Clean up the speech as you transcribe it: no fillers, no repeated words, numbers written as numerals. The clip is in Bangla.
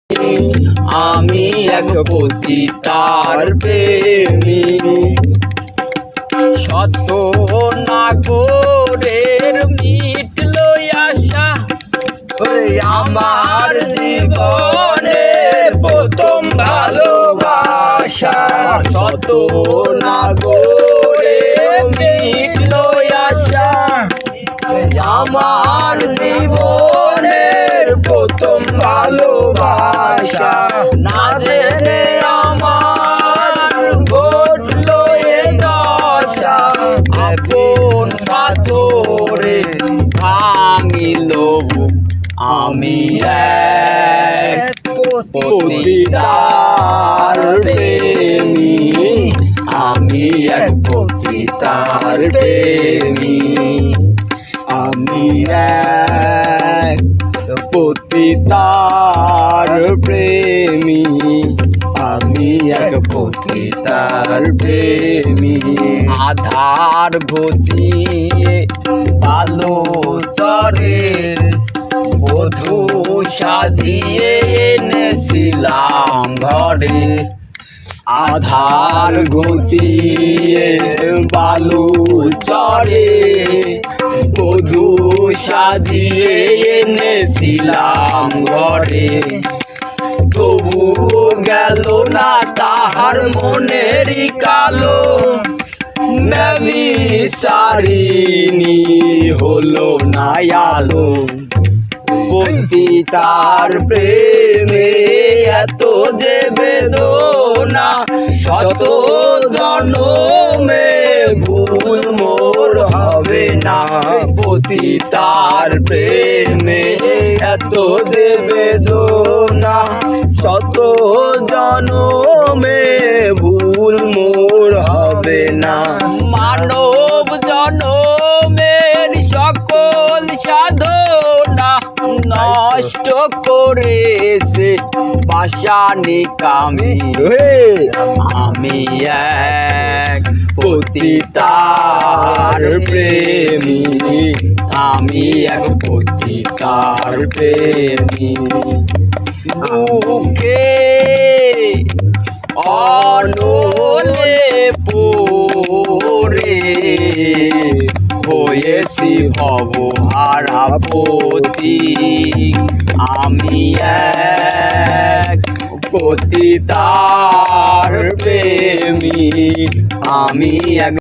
আমি এক পতিতার প্রেমী। শত নাগরের মিটল আশা, আমার জীবনের প্রথম ভালোবাসা। শত নাগরের মিটল আশা, আমার জীবনের প্রথম ভালোবাসা। না জেনে আমার ঘটলো এ দশা, আপন পাথরে ভাঙিল আমি এক পতিতার প্রেমী। আমি এক পতিতার প্রেমী। আমি এক পতিতার প্রেমী। আমি এক পতিতার প্রেমী। আধার ঘুচিয়ে বালু চরে বধূ সাজিয়ে এনেছিলাম ঘরে। আধার ঘুচিয়ে বালু চরে বধূ সাজিয়ে এনেছিলাম ঘরে। তবু গেল না তাহার মনেরই কালো, ব্যভিচারিণী হলো না আলো। পতিতার প্রেমে এত যে বেদনা, শত জনমে ভুল মোর হবে না। পতিতার প্রেমে এত যে বেদনা, শত জনমে ভুল মোর হবে না। মানব জনমের সকল সাধনা নষ্ট করেছে পাষাণী কামি। আমি এক পতিতার প্রেমী। আমি এক পতিতার প্রেমী। দুঃখে অনলে পড়ে হয়েছি ভবহারা পতি। আমি এক পতিতার প্রেমী। আমি এক